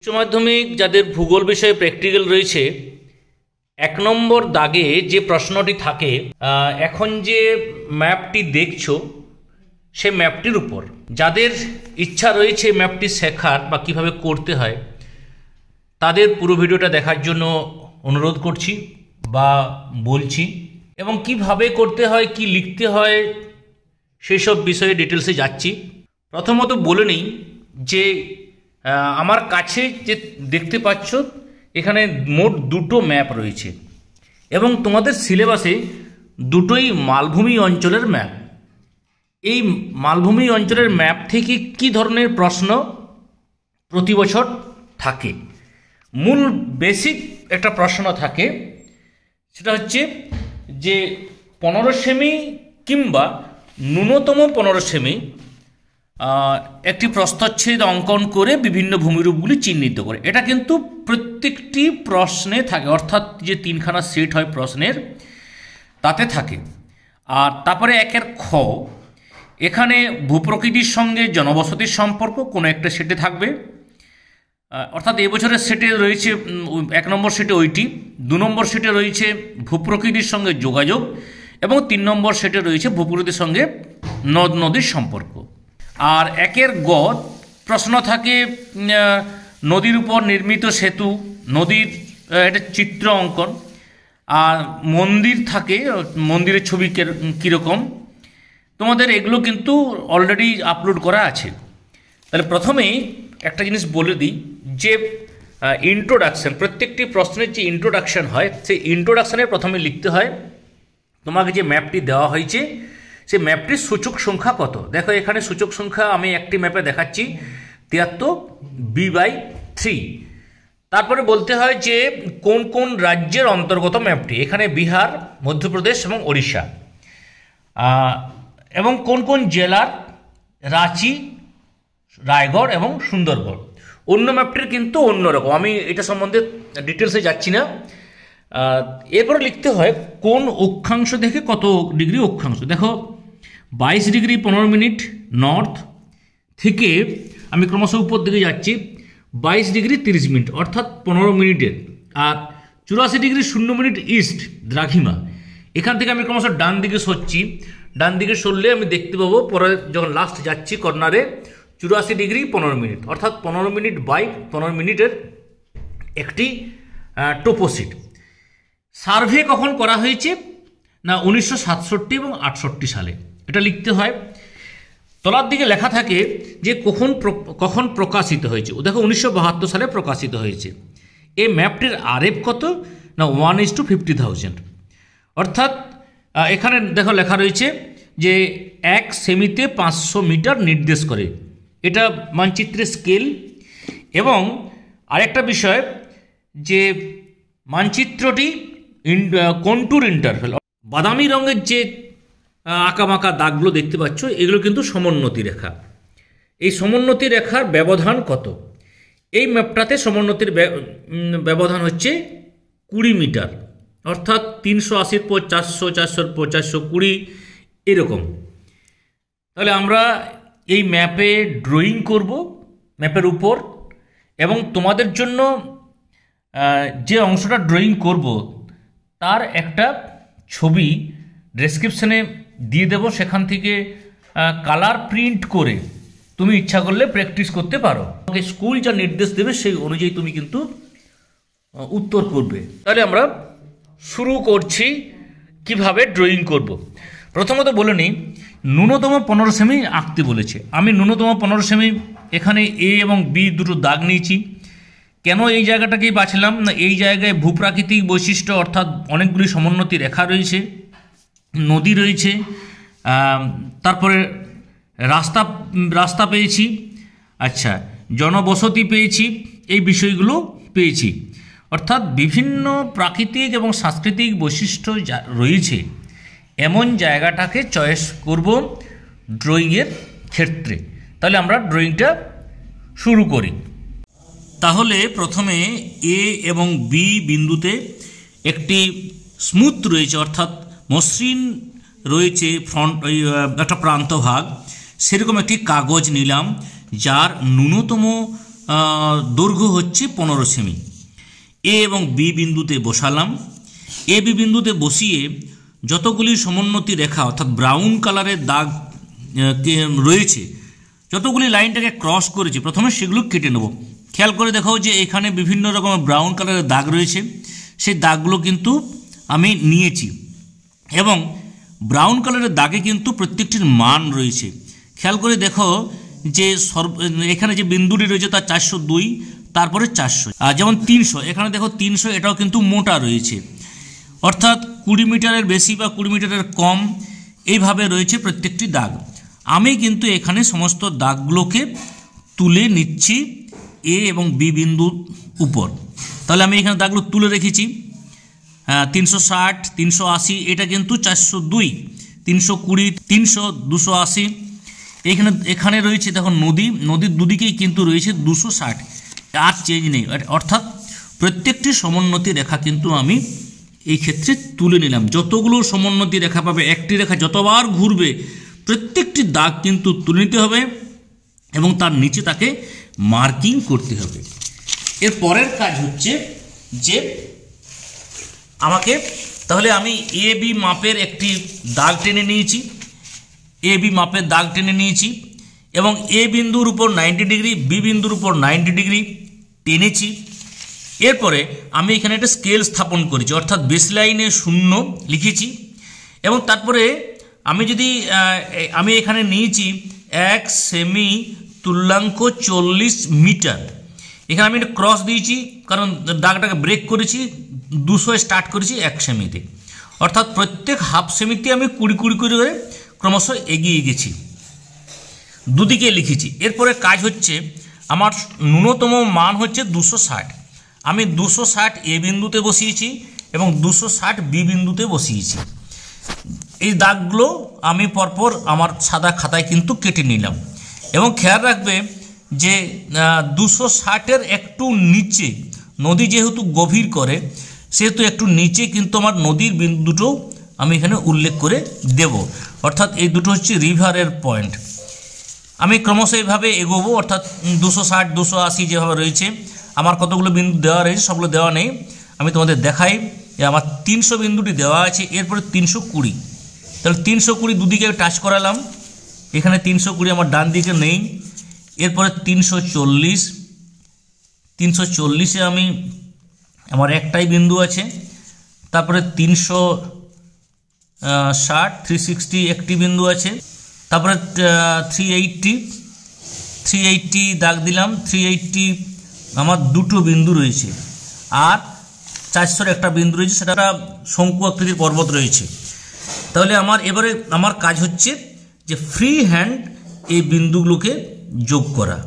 উচ্চ মাধ্যমিক যাদের ভূগোল বিষয়ে প্র্যাকটিক্যাল রয়েছে, 1 নম্বর দাগে যে প্রশ্নটি থাকে, এখন যে ম্যাপটি দেখছো সে ম্যাপটির উপর যাদের ইচ্ছা রয়েছে ম্যাপটি শেখার বা কিভাবে করতে হয়, তাদের পুরো ভিডিওটা দেখার জন্য অনুরোধ করছি বা বলছি, এবং কিভাবে করতে হয়, কি লিখতে হয়, সেই সব বিষয়ে ডিটেলসে যাচ্ছি। প্রথমত বলে নিই যে আমার কাছে যে দেখতে পাচ্ছ এখানে মোট 2টো ম্যাপ রয়েছে এবং তোমাদের সিলেবাসে 2টোই মালভূমি অঞ্চলের ম্যাপ। এই মালভূমি অঞ্চলের ম্যাপ থেকে কি ধরনের প্রশ্ন প্রতি বছর থাকে? মূল বেসিক একটা প্রশ্ন থাকে, সেটা হচ্ছে যে 15 সেমি কিংবা ন্যূনতম 15 সেমি একটি প্রস্থচ্ছেদ অঙ্কন করে বিভিন্ন ভূমিরূপগুলি চিহ্নিত করে। এটা কিন্তু প্রত্যেকটি প্রশ্নে থাকে, অর্থাৎ যে 3খানা সেট হয় প্রশ্নের তাতে থাকে। আর তারপরে 1 খ, এখানে ভূপ্রকৃতির সঙ্গে জনবসতির সম্পর্ক কোনো একটা সেটে থাকবে, অর্থাৎ এবছরের সেটে রয়েছে 1 নম্বর সেটে ওইটি, 2 নম্বর সেটে রয়েছে ভূপ্রকৃতির সঙ্গে যোগাযোগ, এবং 3 নম্বর সেটে রয়েছে ভূপ্রকৃতির সঙ্গে নদ নদীর সম্পর্ক। আর 1 গ প্রশ্ন থাকে নদীর উপর নির্মিত সেতু, নদীর একটা চিত্র অঙ্কন, আর মন্দির থাকে, মন্দিরের ছবি কীরকম, তোমাদের এগুলো কিন্তু অলরেডি আপলোড করা আছে। তাহলে প্রথমেই একটা জিনিস বলে দিই যে ইন্ট্রোডাকশান, প্রত্যেকটি প্রশ্নের যে ইন্ট্রোডাকশান হয় সেই ইন্ট্রোডাকশানে প্রথমে লিখতে হয় তোমাকে যে ম্যাপটি দেওয়া হয়েছে সেই ম্যাপটির সূচক সংখ্যা কত। দেখো এখানে সূচক সংখ্যা আমি একটি ম্যাপে দেখাচ্ছি 73b/3। তারপরে বলতে হয় যে কোন কোন রাজ্যের অন্তর্গত ম্যাপটি, এখানে বিহার, মধ্যপ্রদেশ এবং ওড়িশা, এবং কোন কোন জেলার, রাঁচি, রায়গড় এবং সুন্দরগড়। অন্য ম্যাপটির কিন্তু অন্যরকম, আমি এটা সম্বন্ধে ডিটেলসে যাচ্ছি না। এরপরে লিখতে হয় কোন অক্ষাংশ থেকে কত ডিগ্রি অক্ষাংশ। দেখো 22 ডিগ্রি 15 মিনিট নর্থ থেকে আমি ক্রমশ উপর দিকে যাচ্ছি 22 ডিগ্রি 30 মিনিট, অর্থাৎ 15 মিনিটের। আর 84 ডিগ্রি 0 মিনিট ইস্ট দ্রাঘিমা, এখান থেকে আমি ক্রমশ ডান দিকে সরছি, ডান দিকে সরলে আমি দেখতে পাবো পরে যখন লাস্ট যাচ্ছি কর্নারে 84 ডিগ্রি 15 মিনিট, অর্থাৎ 15 মিনিট বাই 15 মিনিটের একটি টোপোসিট। সার্ভে কখন করা হয়েছে না 1967 এবং 68 সালে, এটা লিখতে হয়। তলার দিকে লেখা থাকে যে কখন প্রকাশিত হয়েছে। দেখো 1972 সালে প্রকাশিত হয়েছে। এই ম্যাপটির আরএফ কত না 1:50,000, অর্থাৎ এখানে দেখো লেখা রয়েছে যে 1 সেমিতে 500 মিটার নির্দেশ করে, এটা মানচিত্রের স্কেল। এবং আরেকটা বিষয় যে মানচিত্রটি কন্ট্যুর ইন্টারভেল, বাদামি রঙের যে আঁকাবাঁকা দাগগুলো দেখতে পাচ্ছ এগুলো কিন্তু সমোন্নতি রেখা। এই সমোন্নতি রেখার ব্যবধান কত? এই ম্যাপটাতে সমোন্নতির ব্যবধান হচ্ছে 20 মিটার, অর্থাৎ 380 পর 400, 400 পর 420 এরকম। তাহলে আমরা এই ম্যাপে ড্রয়িং করব ম্যাপের উপর, এবং তোমাদের জন্য যে অংশটা ড্রয়িং করব তার একটা ছবি ডেসক্রিপশানে দিয়ে দেব, সেখান থেকে কালার প্রিন্ট করে তুমি ইচ্ছা করলে প্র্যাকটিস করতে পারো। স্কুল যা নির্দেশ দেবে সেই অনুযায়ী তুমি কিন্তু উত্তর করবে। তাহলে আমরা শুরু করছি কিভাবে ড্রয়িং করব। প্রথমত বলে নিই ন্যূনতম 15 সেমি আঁকতে বলেছে। আমি ন্যূনতম 15 সেমি এখানে এ এবং বি দুটো দাগ নিয়েছি। কেন এই জায়গাটাকেই বাছলাম না, এই জায়গায় ভূপ্রাকৃতিক বৈশিষ্ট্য, অর্থাৎ অনেকগুলি সমোন্নতি রেখা রয়েছে, নদী রয়েছে, তারপরে রাস্তা পেয়েছি, আচ্ছা জনবসতি পেয়েছি, এই বিষয়গুলো পেয়েছি। অর্থাৎ বিভিন্ন প্রাকৃতিক এবং সাংস্কৃতিক বৈশিষ্ট্য যা রয়েছে এমন জায়গাটাকে চয়েস করব ড্রয়িংয়ের ক্ষেত্রে। তাহলে আমরা ড্রয়িংটা শুরু করি। তাহলে প্রথমে এ এবং বি বিন্দুতে একটি স্মুথ রয়েছে, অর্থাৎ মসৃণ রয়েছে ফ্রন্ট একটা প্রান্তভাগ, সেরকম একটি কাগজ নিলাম যার ন্যূনতম দৈর্ঘ্য হচ্ছে 15 সেমি। এ এবং বি বিন্দুতে বসালাম। এ বি বিন্দুতে বসিয়ে যতগুলি সমোন্নতি রেখা অর্থাৎ ব্রাউন কালারের দাগ রয়েছে, যতগুলি লাইনটাকে ক্রস করেছে প্রথমে সেগুলো কেটে নেব। খেয়াল করে দেখাও যে এখানে বিভিন্ন রকমের ব্রাউন কালারের দাগ রয়েছে, সেই দাগগুলো কিন্তু আমি নিয়েছি এবং ব্রাউন কালারের দাগে কিন্তু প্রত্যেকটির মান রয়েছে। খেয়াল করে দেখো যে এখানে যে বিন্দুটি রয়েছে তার 402, তারপরে 400, আর যেমন 300, এখানে দেখো 300, এটাও কিন্তু মোটা রয়েছে, অর্থাৎ 20 মিটারের বেশি বা 20 মিটারের কম এইভাবে রয়েছে প্রত্যেকটি দাগ। আমি কিন্তু এখানে সমস্ত দাগগুলোকে তুলে নিচ্ছি এ এবং বি বিন্দুর উপর। তাহলে আমি এখানে দাগগুলো তুলে রেখেছি। 360, 380, এটা কিন্তু 402, 320, 300, 280। এখানে রয়েছে দেখো নদীর দুদিকেই কিন্তু রয়েছে 260, আর চেঞ্জ নেই, অর্থাৎ প্রত্যেকটি সমোন্নতি রেখা কিন্তু আমি এই ক্ষেত্রে তুলে নিলাম। যতগুলো সমোন্নতি রেখা পাবে, একটি রেখা যতবার ঘুরবে প্রত্যেকটি দাগ কিন্তু তুলে নিতে হবে এবং তার নিচে তাকে মার্কিং করতে হবে। এর পরের কাজ হচ্ছে যে আমাকে, তাহলে আমি এ বি মাপের একটি দাগ টেনে নিয়েছি, এ বি মাপের দাগ টেনে নিয়েছি এবং এ বিন্দুর উপর 90 ডিগ্রি, বি বিন্দুর উপর 90 ডিগ্রি টেনেছি। এরপরে আমি এখানে একটা স্কেল স্থাপন করেছি, অর্থাৎ বেস লাইনে 0 লিখেছি এবং তারপরে আমি এখানে নিয়েছি 1 সেমি তুল্যাঙ্ক 40 মিটার। এখানে আমি একটা ক্রস দিয়েছি কারণ দাগটাকে ব্রেক করেছি, 200 স্টার্ট করেছি 1 সেমিতে, অর্থাৎ প্রত্যেক হাফ সেমিতে আমি 20 করে ক্রমশ এগিয়ে গেছি, দুদিকে লিখেছি। এরপরে কাজ হচ্ছে আমার ন্যূনতম মান হচ্ছে 260, আমি 260 এ বিন্দুতে বসিয়েছি এবং 260 বি বিন্দুতে বসিয়েছি। এই দাগগুলো আমি পরপর আমার সাদা খাতায় কিন্তু কেটে নিলাম এবং খেয়াল রাখবে যে 260-এর একটু নিচে, নদী যেহেতু গভীর করে সেহেতু একটু নিচে কিন্তু আমার নদীর বিন্দুটাও আমি এখানে উল্লেখ করে দেব, অর্থাৎ এই দুটো হচ্ছে রিভারের পয়েন্ট। আমি ক্রমশ এইভাবে এগোবো, অর্থাৎ 260, 280 যেভাবে রয়েছে। আমার কতগুলো বিন্দু দেওয়া রয়েছে, সবগুলো দেওয়া নেই, আমি তোমাদের দেখাই যে আমার 300 বিন্দুটি দেওয়া আছে। এরপরে 320, তাহলে 320 দুদিকে টাচ করালাম, এখানে 320 আমার ডান দিকে নেই। এরপরে 340-এ আমি আমার একটাই বিন্দু আছে। তারপরে 360, 360 একটি বিন্দু আছে। তারপরে 380 দাগ দিলাম, 380 আমার দুটো বিন্দু রয়েছে, আর 400-এর একটা বিন্দু রয়েছে, সেটা শঙ্কু আকৃতির পর্বত রয়েছে। তাহলে এবারে আমার কাজ হচ্ছে যে ফ্রি হ্যান্ড এই বিন্দুগুলোকে যোগ করা।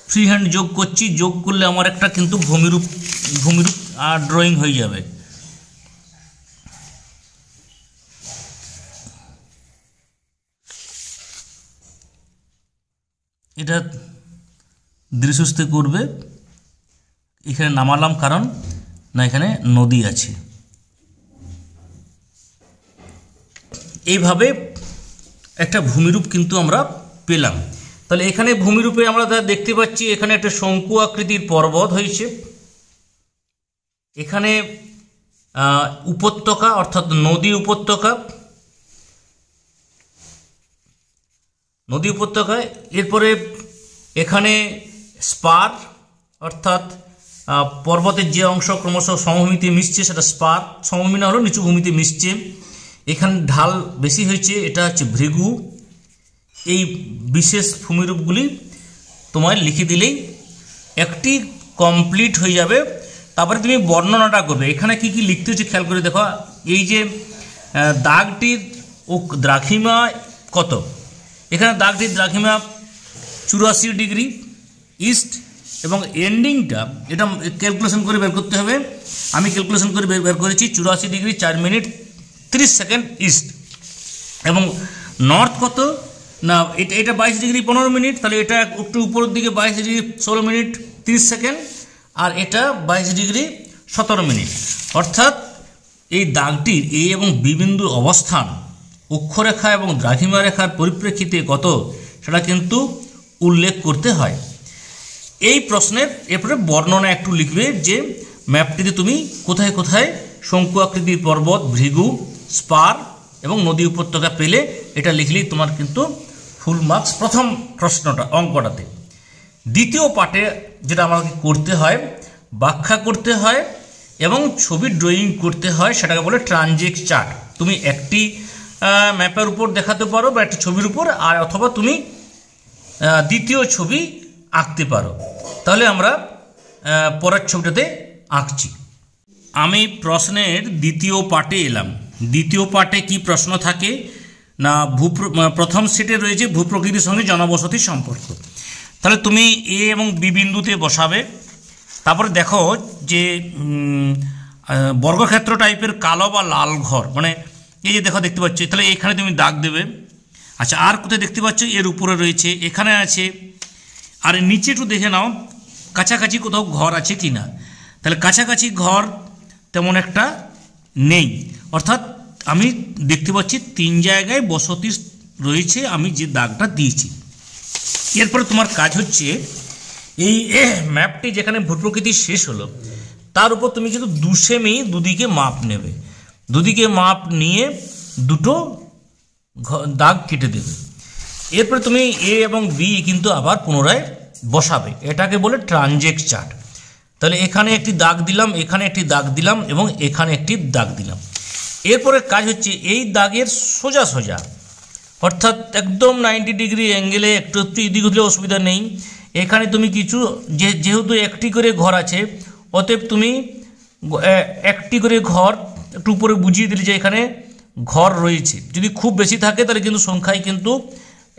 ফ্রি হ্যান্ড যোগ করছি, যোগ করলে আমার একটা কিন্তু ভূমিরূপ ড্রয়িং হয়ে যাবে। এটা দৃশ্যস্থ করবে, এখানে নামালাম কারণ না এখানে নদী আছে। এইভাবে একটা ভূমিরূপ কিন্তু আমরা পেলাম। তাহলে এখানে ভূমিরূপে আমরা দেখতে পাচ্ছি এখানে একটা শঙ্কু আকৃতির পর্বত হয়েছে, এখানে উপত্যকা অর্থাৎ নদী উপত্যকায়। এরপরে এখানে স্পার অর্থাৎ পর্বতের যে অংশ ক্রমশ সমভূমিতে মিশছে সেটা স্পার, সমভূমি না হলেও নিচু ভূমিতে মিশছে। এখানে ঢাল বেশি হয়েছে, এটা হচ্ছে ভৃগু। এই বিশেষ ভূমিরূপগুলি তোমায় লিখে দিলেই একটি কমপ্লিট হয়ে যাবে। তারপরে তুমি বর্ণনাটা করবে, এখানে কি কি লিখতে হচ্ছে খেয়াল করে দেখো। এই যে দাগটির দ্রাঘিমা কত, এখানে দাগটির দ্রাঘিমা 84 ডিগ্রি ইস্ট এবং এন্ডিংটা এটা ক্যালকুলেশন করে বের করতে হবে। আমি ক্যালকুলেশন করে বের করেছি 84 ডিগ্রি 4 মিনিট 30 সেকেন্ড ইস্ট। এবং নর্থ কত না, এটা 22 ডিগ্রি 15 মিনিট, তাহলে এটা একটু উপরের দিকে 22 ডিগ্রি 16 মিনিট 30 সেকেন্ড, আর এটা 22 ডিগ্রি 17 মিনিট। অর্থাৎ এই দাগটির এ এবং বি বিন্দুর অবস্থান অক্ষরেখা এবং দ্রাঘিমা রেখার পরিপ্রেক্ষিতে কত সেটা কিন্তু উল্লেখ করতে হয়। এই প্রশ্নের এরপরে বর্ণনা একটু লিখবে যে ম্যাপটিতে তুমি কোথায় কোথায় শঙ্কু আকৃতির পর্বত, ভৃগু, স্পার এবং নদী উপত্যকা পেলে, এটা লিখলেই তোমার কিন্তু ফুল মার্কস প্রথম প্রশ্নটা অঙ্কটাতে। দ্বিতীয় পার্টে যেটা আমাকে করতে হয়, ব্যাখ্যা করতে হয় এবং ছবি ড্রয়িং করতে হয়, সেটাকে বলে ট্রানজেক্ট চার্ট। তুমি একটি ম্যাপের উপর দেখাতে পারো বা একটি ছবির উপর, আর অথবা তুমি দ্বিতীয় ছবি আঁকতে পারো। তাহলে আমরা পরের ছবিটাতে আঁকছি। আমি প্রশ্নের দ্বিতীয় পার্টে এলাম। দ্বিতীয় পার্টে কি প্রশ্ন থাকে না, প্রথম সেটে রয়েছে ভূপ্রকৃতির সঙ্গে জনবসতির সম্পর্ক। তাহলে তুমি এ এবং বি বিন্দুতে বসাবে। তারপরে দেখো যে বর্গক্ষেত্র টাইপের কালো বা লাল ঘর, মানে এই যে দেখতে পাচ্ছ, তাহলে এখানে তুমি দাগ দেবে। আচ্ছা, আর কোথায় দেখতে পাচ্ছ, এর উপরে রয়েছে, এখানে আছে, আর নিচে একটু দেখে নাও কাছাকাছি কোথাও ঘর আছে কি না। তাহলে কাছাকাছি ঘর তেমন একটা নেই, অর্থাৎ আমি দেখতে পাচ্ছি 3 জায়গায় বসতি রয়েছে আমি যে দাগটা দিয়েছি। এরপরে তোমার কাজ হচ্ছে এই ম্যাপটি যেখানে ভূপ্রকৃতি শেষ হলো তার উপর তুমি কিন্তু 2 সেমি দুদিকে মাপ নেবে। দুদিকে মাপ নিয়ে দুটো দাগ কেটে দেবে। এরপরে তুমি এ এবং বি কিন্তু আবার পুনরায় বসাবে, এটাকে বলে ট্রানজেক্ট চার্ট। তাহলে এখানে একটি দাগ দিলাম, এখানে একটি দাগ দিলাম এবং এখানে একটি দাগ দিলাম। এরপরে কাজ হচ্ছে এই দাগের সোজা সোজা, অর্থাৎ একদম 90 ডিগ্রি অ্যাঙ্গেলে, একটু একটু এদিক হলে অসুবিধা নেই। এখানে তুমি কিছু যেহেতু একটি করে ঘর আছে, অতএব তুমি একটি করে ঘর একটু উপরে বুঝিয়ে দিলে যে এখানে ঘর রয়েছে। যদি খুব বেশি থাকে তাহলে কিন্তু সংখ্যায় কিন্তু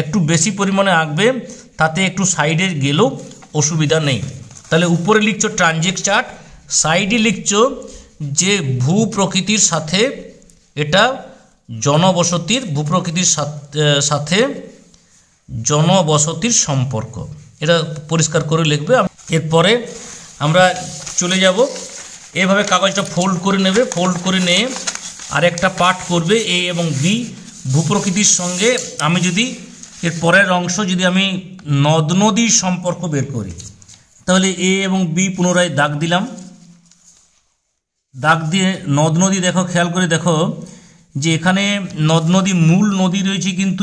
একটু বেশি পরিমাণে আঁকবে, তাতে একটু সাইডে গেলেও অসুবিধা নেই। তাহলে উপরে লিখছো ট্রানজেক্ট চার্ট, সাইডে লিখছো যে ভূপ্রকৃতির সাথে, এটা জনবসতির, ভূপ্রকৃতির সাথে জনবসতির সম্পর্ক, এটা পরিষ্কার করে লিখবে। এরপরে আমরা চলে যাব, এভাবে কাগজটা ফোল্ড করে নেবে। ফোল্ড করে নিয়ে আরেকটা পার্ট করবে এ এবং বি ভূপ্রকৃতির সঙ্গে। আমি যদি এর পরের অংশ যদি আমি নদ নদীর সম্পর্ক বের করি, তাহলে এ এবং বি পুনরায় দাগ দিলাম। দাগ দিয়ে নদ নদী দেখো, খেয়াল করে দেখো যে এখানে নদ নদী, মূল নদী রয়েছে কিন্তু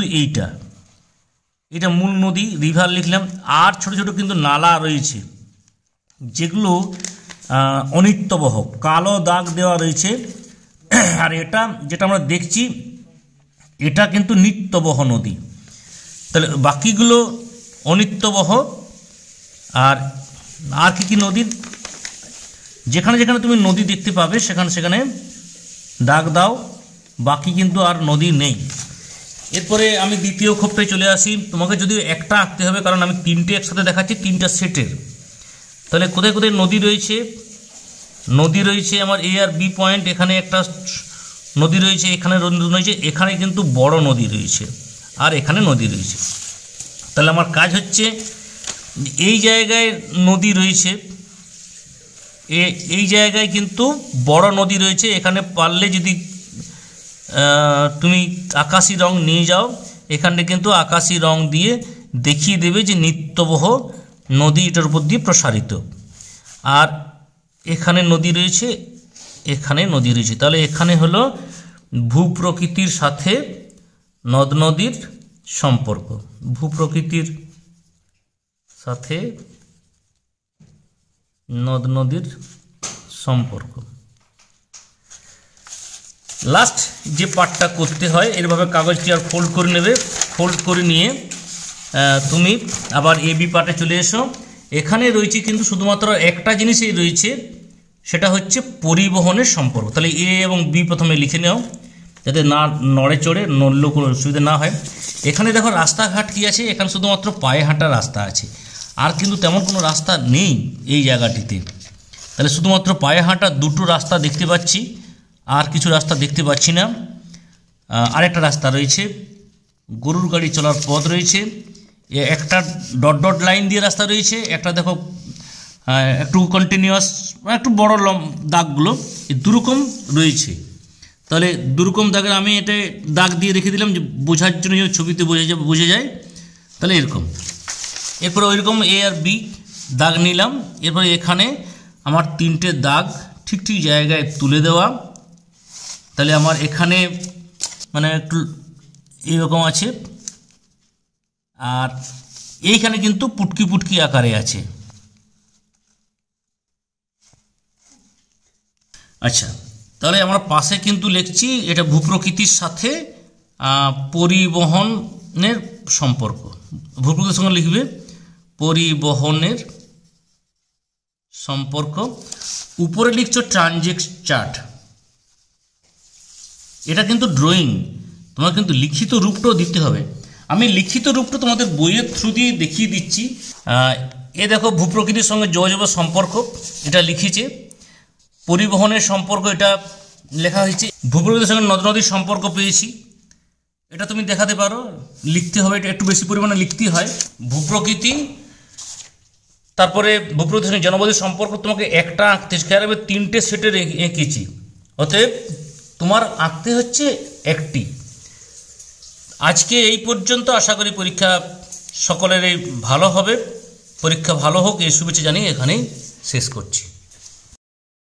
এটা মূল নদী, রিভার লিখলাম। আর ছোট ছোট কিন্তু নালা রয়েছে যেগুলো অনিত্যবহ, কালো দাগ দেওয়া রয়েছে। আর এটা যেটা আমরা দেখছি এটা কিন্তু নিত্যবহ নদী। তাহলে বাকিগুলো অনিত্যবহ। আর কি নদীর যেখানে যেখানে তুমি নদী দেখতে পাবে সেখানে সেখানে দাগ দাও, বাকি কিন্তু আর নদী নেই। এরপরে আমি দ্বিতীয় খোপটায় চলে আসি। তোমাকে যদি একটা আঁকতে হবে, কারণ আমি 3টে একসাথে দেখাচ্ছি, 3টা সেটের। তাহলে কোথায় কোথায় নদী রয়েছে, নদী রয়েছে আমার এ আর বি পয়েন্ট, এখানে একটা নদী রয়েছে, এখানে নদী রয়েছে, এখানে কিন্তু বড় নদী রয়েছে, আর এখানে নদী রয়েছে। তাহলে আমার কাজ হচ্ছে এই জায়গায় নদী রয়েছে, এই জায়গায় কিন্তু বড় নদী রয়েছে। এখানে পারলে যদি তুমি আকাশি রং নিয়ে যাও, এখানে কিন্তু আকাশি রং দিয়ে দেখিয়ে দেবে যে নিত্যবহ নদী এটার উপর দিয়ে প্রসারিত। আর এখানে নদী রয়েছে, এখানে নদী রয়েছে। তাহলে এখানে হলো ভূপ্রকৃতির সাথে নদ নদীর সম্পর্ক, ভূপ্রকৃতির সাথে নদ নদীর সম্পর্ক। লাস্ট যে পার্টটা করতে হয়, এরভাবে কাগজটি আর ফোল্ড করে নেবে। ফোল্ড করে নিয়ে তুমি আবার এ বি পার্টে চলে এসো। এখানে রয়েছে কিন্তু শুধুমাত্র একটা জিনিসই রয়েছে, সেটা হচ্ছে পরিবহনের সম্পর্ক। তাহলে এ এবং বি প্রথমে লিখে নাও, যাতে না নড়ে চড়ে, নড়লেও কোনো অসুবিধা না হয়। এখানে দেখো রাস্তাঘাট কী আছে, এখানে শুধুমাত্র পায়ে হাঁটার রাস্তা আছে, আর কিন্তু তেমন কোনো রাস্তা নেই এই জায়গাটিতে। তাহলে শুধুমাত্র পায়ে হাঁটা দুটো রাস্তা দেখতে পাচ্ছি, আর কিছু রাস্তা দেখতে পাচ্ছি না। আরেকটা রাস্তা রয়েছে, গরুর গাড়ি চলার পথ রয়েছে, একটা ডট ডট লাইন দিয়ে রাস্তা রয়েছে, একটা দেখো একটু কন্টিনিউয়াস, একটু বড় দাগগুলো, এই দুরকম রয়েছে। তাহলে দুরকম দাগের আমি এটা দাগ দিয়ে রেখে দিলাম যে বোঝার জন্য, ছবিতে বোঝা যায়। তাহলে এরকম এরপর ওইরকম এ আর বি দাগ নিলাম। এরপরে এখানে আমার 3টে দাগ ঠিক ঠিক জায়গায় তুলে দেওয়া। তাহলে আমার এখানে মানে একটু এরকম আছে, আর এইখানে কিন্তু পুটকি পুটকি আকারে আছে। আচ্ছা, তাহলে আমরা পাশে কিন্তু লিখছি এটা ভূপ্রকৃতির সাথে পরিবহনের সম্পর্ক। ভূপ্রকৃতির সঙ্গে লিখবে পরিবহনের সম্পর্ক। উপরে লিখছো ট্রানজিট চার্ট। এটা কিন্তু ড্রয়িং, তোমার কিন্তু লিখিত রূপটাও দিতে হবে। আমি লিখিত রূপটা তোমাদের বইয়ের থ্রু দিয়ে দেখিয়ে দিচ্ছি। এ দেখো ভূপ্রকৃতির সঙ্গে যোগাযোগের সম্পর্ক এটা লিখেছে। পরিবহনের সম্পর্ক এটা লেখা হয়েছে। ভূপ্রকৃতির সঙ্গে নদ নদীর সম্পর্ক পেয়েছি, এটা তুমি দেখাতে পারো। লিখতে হবে, এটা একটু বেশি পরিমাণে লিখতে হয়। ভূপ্রকৃতি, তারপরে ভূপ্রকৃতির সঙ্গে জনবধির সম্পর্ক তোমাকে একটা আঁকতে হবে, 3টে সেটের এঁকেছি, অতএব তোমার আঁকতে হচ্ছে একটি। আজকে এই পর্যন্ত। আশা করি পরীক্ষা সকলেরই ভালো হবে, পরীক্ষা ভালো হোক এই শুভেচ্ছা জানিয়ে এখানেই শেষ করছি।